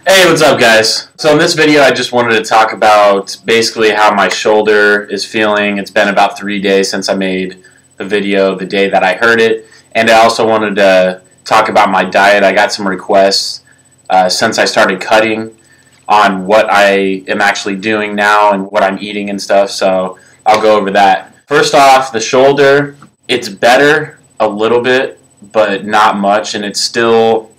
Hey, what's up guys? So in this video I just wanted to talk about basically how my shoulder is feeling. It's been about 3 days since I made the video the day that I heard it, and I also wanted to talk about my diet. I got some requests since I started cutting on what I am actually doing now and what I'm eating and stuff, so I'll go over that. First off, the shoulder, it's better a little bit, but not much, and it's still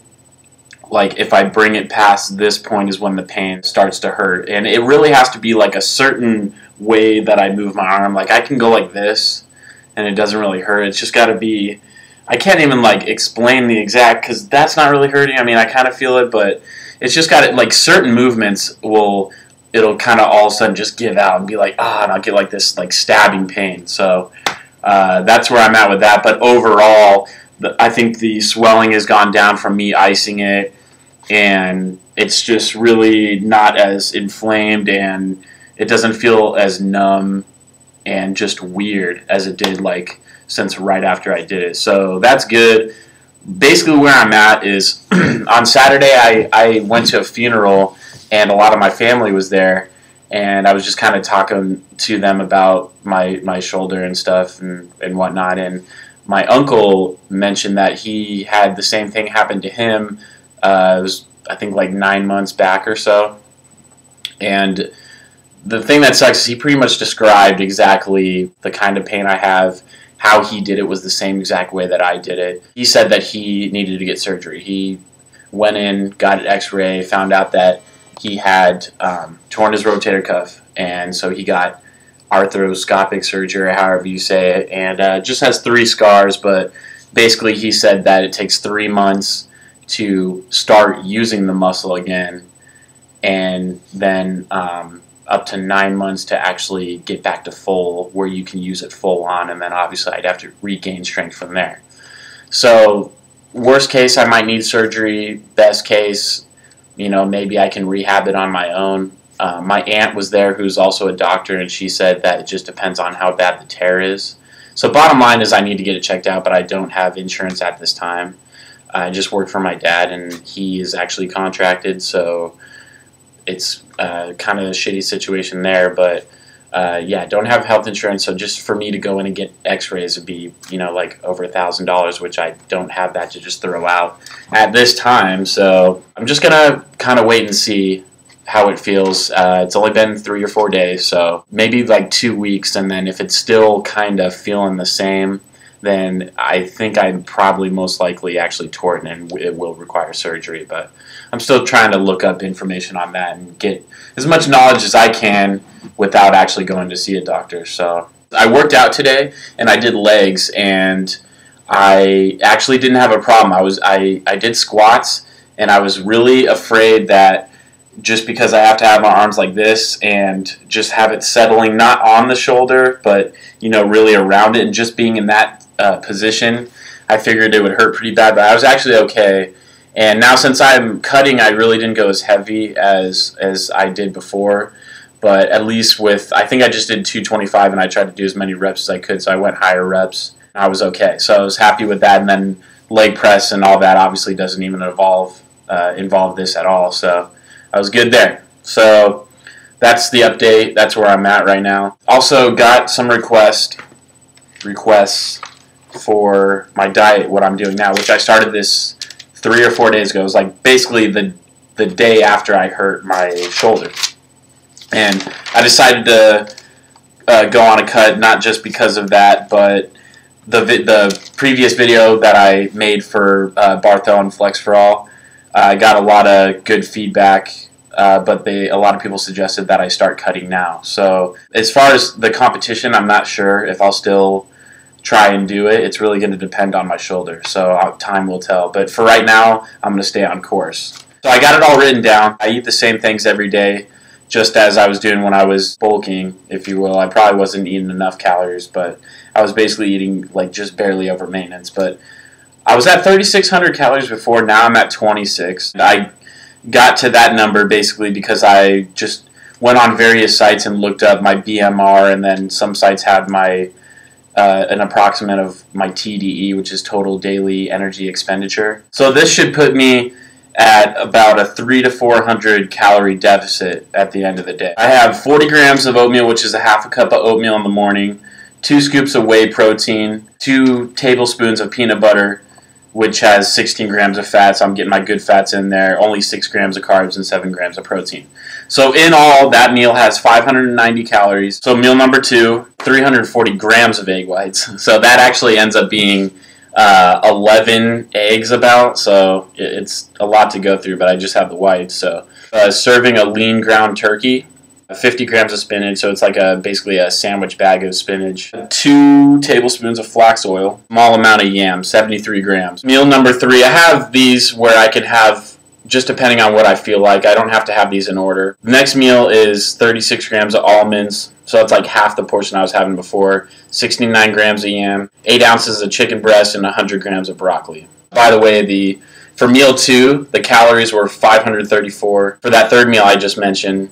like if I bring it past this point is when the pain starts to hurt. And it really has to be like a certain way that I move my arm. Like I can go like this and it doesn't really hurt. It's just got to be, I can't even like explain the exact, because that's not really hurting. I mean, I kind of feel it, but it's just got it, like certain movements it'll kind of all of a sudden just give out and be like, and I'll get like this like stabbing pain. So that's where I'm at with that. But overall, I think the swelling has gone down from me icing it, and it's just really not as inflamed, and it doesn't feel as numb and just weird as it did like since right after I did it. So that's good. Basically where I'm at is on Saturday I went to a funeral and a lot of my family was there, and I was just kind of talking to them about my shoulder and stuff and whatnot, and my uncle mentioned that he had the same thing happen to him. It was, I think, like 9 months back or so. And the thing that sucks is he pretty much described exactly the kind of pain I have. How he did it was the same exact way that I did it. He said that he needed to get surgery. He went in, got an x-ray, found out that he had torn his rotator cuff, and so he got arthroscopic surgery, or however you say it, and just has 3 scars, but basically he said that it takes 3 months to start using the muscle again, and then up to 9 months to actually get back to full, where you can use it full on, and then obviously I'd have to regain strength from there. So worst case, I might need surgery. Best case, maybe I can rehab it on my own. My aunt was there, who's also a doctor, and she said that it just depends on how bad the tear is. So bottom line is I need to get it checked out, but I don't have insurance at this time. I just work for my dad, and he is actually contracted, so it's kind of a shitty situation there. But yeah, don't have health insurance, so just for me to go in and get x-rays would be, like over $1,000, which I don't have that to just throw out at this time. So I'm just going to kind of wait and see how it feels. It's only been 3 or 4 days, so maybe like 2 weeks, and then if it's still kind of feeling the same, then I think I'm probably most likely actually tore it and it will require surgery. But I'm still trying to look up information on that and get as much knowledge as I can without actually going to see a doctor. So I worked out today and I did legs, and I actually didn't have a problem. I did squats, and I was really afraid that just because I have to have my arms like this and just have it settling not on the shoulder, but really around it, and just being in that position, I figured it would hurt pretty bad, but I was actually okay. And now since I'm cutting, I really didn't go as heavy as I did before, but at least I think I just did 225, and I tried to do as many reps as I could, so I went higher reps. I was okay, so I was happy with that. And then leg press and all that obviously doesn't even involve this at all, so I was good there. So that's the update. That's where I'm at right now. Also got some requests for my diet, what I'm doing now, which I started this 3 or 4 days ago. It was like basically the day after I hurt my shoulder. And I decided to go on a cut, not just because of that, but the previous video that I made for Barthel and Flex for All, I got a lot of good feedback, but a lot of people suggested that I start cutting now. So as far as the competition, I'm not sure if I'll still try and do it. It's really going to depend on my shoulder, so time will tell. But for right now, I'm going to stay on course. So I got it all written down. I eat the same things every day, just as I was doing when I was bulking, if you will. I probably wasn't eating enough calories, but I was basically eating like just barely over maintenance. But I was at 3,600 calories before. Now I'm at 26. I got to that number basically because I just went on various sites and looked up my BMR, and then some sites had my an approximate of my TDE, which is total daily energy expenditure. So this should put me at about a 300 to 400 calorie deficit at the end of the day. I have 40 grams of oatmeal, which is a half a cup of oatmeal in the morning, 2 scoops of whey protein, 2 tablespoons of peanut butter, which has 16 grams of fat, so I'm getting my good fats in there, only 6 grams of carbs and 7 grams of protein. So in all, that meal has 590 calories. So meal number 2, 340 grams of egg whites. So that actually ends up being 11 eggs about, so it's a lot to go through, but I just have the whites. So serving a lean ground turkey, 50 grams of spinach, so it's like basically a sandwich bag of spinach, 2 tablespoons of flax oil, small amount of yam, 73 grams. Meal number 3, I have these where I can have, just depending on what I feel like, I don't have to have these in order. The next meal is 36 grams of almonds, so it's like half the portion I was having before, 69 grams of yam, 8 ounces of chicken breast, and 100 grams of broccoli. By the way, for meal 2, the calories were 534. For that third meal I just mentioned,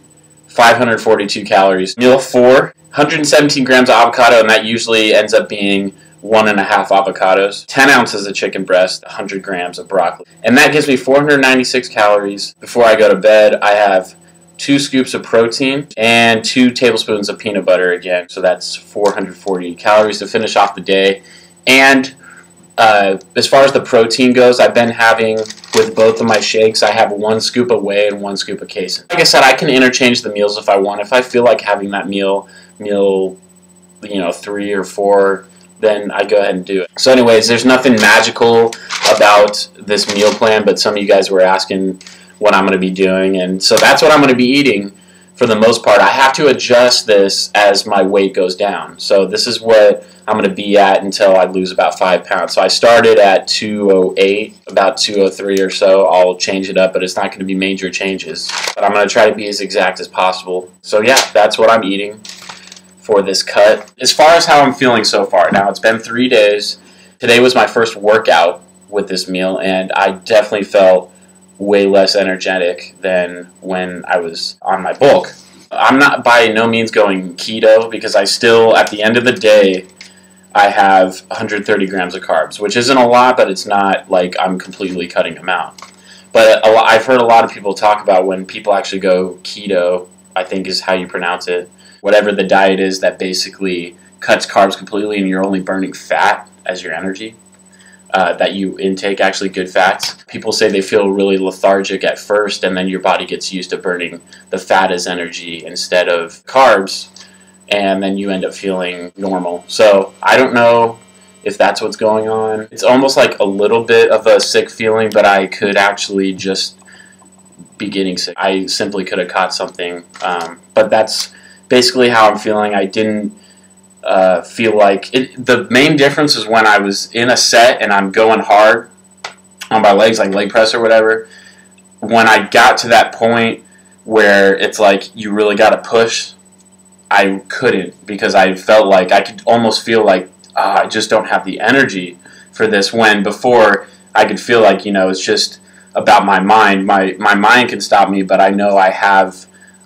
542 calories. Meal 4, 117 grams of avocado, and that usually ends up being 1.5 avocados, 10 ounces of chicken breast, 100 grams of broccoli. And that gives me 496 calories. Before I go to bed, I have 2 scoops of protein and 2 tablespoons of peanut butter again. So that's 440 calories to finish off the day. And as far as the protein goes, I've been having, with both of my shakes, I have 1 scoop of whey and 1 scoop of casein. Like I said, I can interchange the meals if I want. If I feel like having that meal 3 or 4, then I go ahead and do it. So anyways, there's nothing magical about this meal plan, but some of you guys were asking what I'm going to be doing, and so that's what I'm going to be eating for the most part. I have to adjust this as my weight goes down. So this is what I'm going to be at until I lose about 5 pounds. So I started at 208, about 203 or so. I'll change it up, but it's not going to be major changes. But I'm going to try to be as exact as possible. So yeah, that's what I'm eating for this cut. As far as how I'm feeling so far, now it's been 3 days. Today was my first workout with this meal, and I definitely felt way less energetic than when I was on my bulk. I'm not by no means going keto, because I still, at the end of the day, I have 130 grams of carbs, which isn't a lot, but it's not like I'm completely cutting them out. But I've heard a lot of people talk about when people actually go keto, I think is how you pronounce it, whatever the diet is that basically cuts carbs completely and you're only burning fat as your energy, that you intake actually good fats. People say they feel really lethargic at first, and then your body gets used to burning the fat as energy instead of carbs, and then you end up feeling normal. So I don't know if that's what's going on. It's almost like a little bit of a sick feeling, but I could actually just be getting sick. I simply could have caught something, but that's basically how I'm feeling. I didn't feel like it. The main difference is when I was in a set and I'm going hard on my legs, like leg press or whatever. When I got to that point where it's like you really got to push, I couldn't, because I felt like I could almost feel like I just don't have the energy for this, when before I could feel like, it's just about my mind. My mind can stop me, but I know I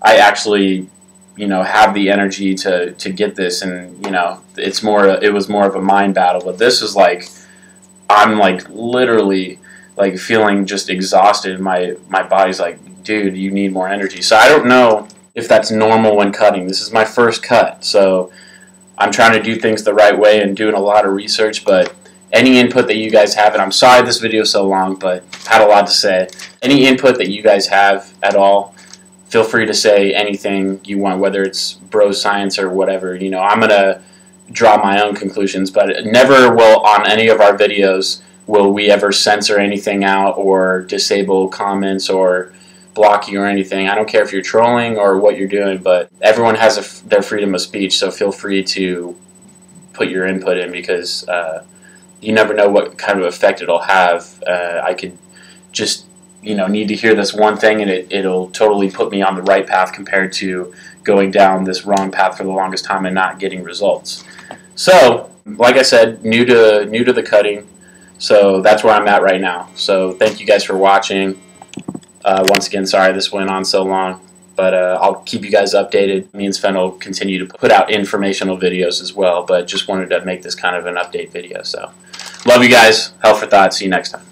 actually have the energy to get this, and it was more of a mind battle. But this is like I'm like literally like feeling just exhausted. My body's like, dude, you need more energy. So I don't know if that's normal when cutting. This is my first cut, so I'm trying to do things the right way and doing a lot of research. But any input that you guys have, and I'm sorry this video is so long, but I had a lot to say. Any input that you guys have at all, feel free to say anything you want, whether it's bro science or whatever. I'm going to draw my own conclusions, but never will on any of our videos will we ever censor anything out or disable comments or block you or anything. I don't care if you're trolling or what you're doing, but everyone has their freedom of speech, so feel free to put your input in, because you never know what kind of effect it'll have. I could just need to hear this one thing, and it'll totally put me on the right path compared to going down this wrong path for the longest time and not getting results. So, like I said, new to the cutting, so that's where I'm at right now. So thank you guys for watching. Once again, sorry this went on so long, but I'll keep you guys updated. Me and Sven will continue to put out informational videos as well, but just wanted to make this kind of an update video. So, love you guys. Health for Thought. See you next time.